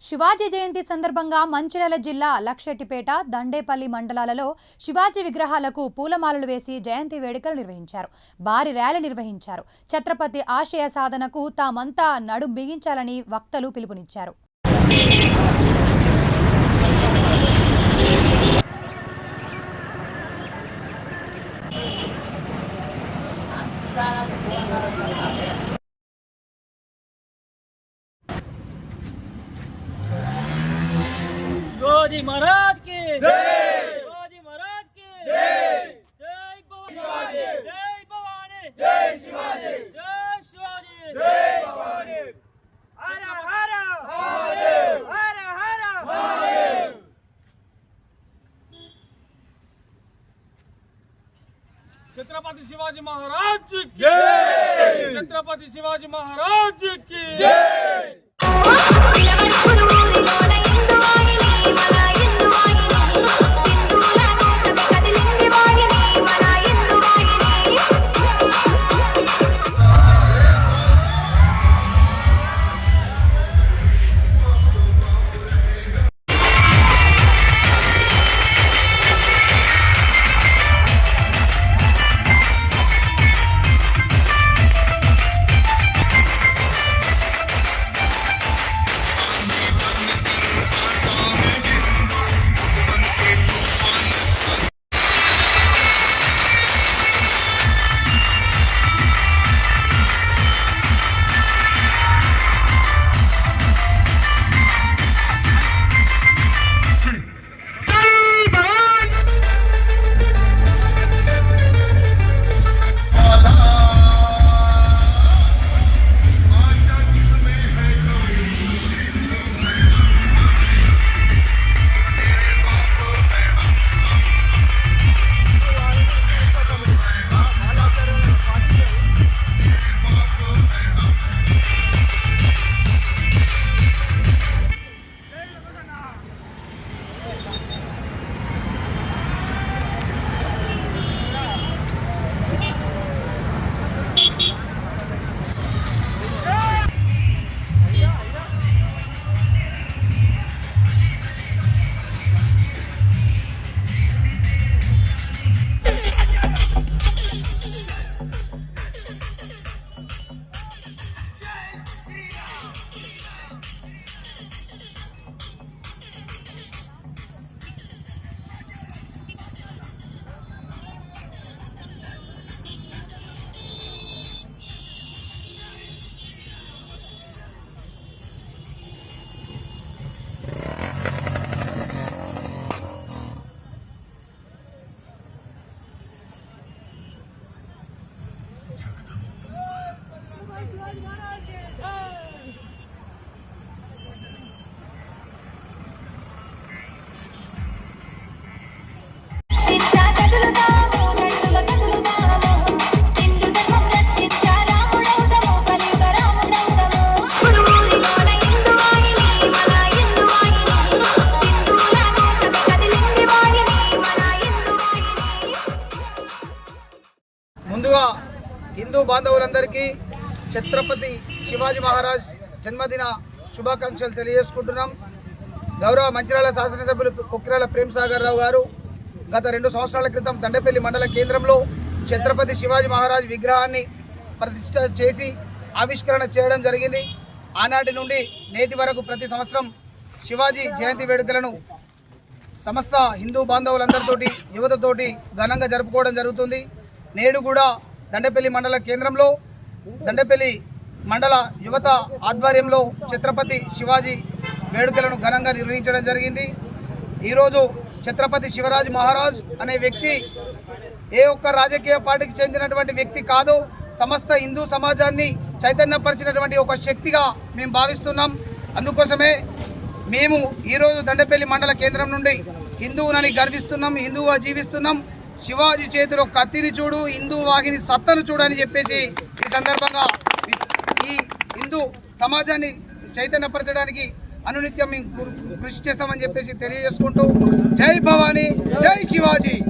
శివాజీ జయంతి సందర్భంగా మంచిర్యాల జిల్లా లక్షెట్టిపేట, దండేపల్లి మండలాలలో శివాజీ విగ్రహాలకు పూలమాలలు వేసి జయంతి వేడుకలు నిర్వహించారు. భారీ ర్యాలీ నిర్వహించారు. ఛత్రపతి ఆశయ సాధనకు తామంతా నడుం బిగించాలని వక్తలు పిలుపునిచ్చారు. शिवाजी महाराज की जय, शिवाजी महाराज की जय, जय भवानी, जय भवानी, जय शिवाजी, जय शिवाजी, जय भवानी, हर हर महादेव, हर हर महादेव। छत्रपति शिवाजी महाराज की जय, छत्रपति शिवाजी महाराज की जय। ముందుగా హిందూ బాంధవులందరికీ ఛత్రపతి శివాజీ మహారాజ్ జన్మదిన శుభాకాంక్షలు తెలియజేసుకుంటున్నాం. గౌరవ మంచిర్యాల శాసనసభ్యులు కొక్కిరాల ప్రేమ్సాగర్ రావు గారు గత 2 సంవత్సరాల క్రితం దండేపల్లి మండల కేంద్రంలో ఛత్రపతి శివాజీ మహారాజ్ విగ్రహాన్ని ప్రతిష్ఠ చేసి ఆవిష్కరణ చేయడం జరిగింది. ఆనాటి నుండి నేటి వరకు ప్రతి సంవత్సరం శివాజీ జయంతి వేడుకలను సమస్త హిందూ బాంధవులందరితోటి యువతతోటి ఘనంగా జరుపుకోవడం జరుగుతుంది. నేడు కూడా దండేపల్లి మండల కేంద్రంలో దండేపల్లి మండల యువత ఆధ్వర్యంలో ఛత్రపతి శివాజీ వేడుకలను ఘనంగా నిర్వహించడం జరిగింది. ఈరోజు ఛత్రపతి శివరాజ్ మహారాజ్ అనే వ్యక్తి ఏ ఒక్క రాజకీయ పార్టీకి చెందినటువంటి వ్యక్తి కాదు, సమస్త హిందూ సమాజాన్ని చైతన్యపరిచినటువంటి ఒక శక్తిగా మేము భావిస్తున్నాం. అందుకోసమే మేము ఈరోజు దండేపల్లి మండల కేంద్రం నుండి హిందువునని గర్విస్తున్నాం, హిందువుగా జీవిస్తున్నాం. శివాజీ చేతిలో కత్తిని చూడు, హిందూ వాహిని సత్తను చూడు అని చెప్పేసి ఈ సందర్భంగా ఈ హిందూ సమాజాన్ని చైతన్యపరచడానికి అనునిత్యం మేము కృషి చేస్తామని చెప్పేసి తెలియజేసుకుంటూ జై భవానీ, జై శివాజీ.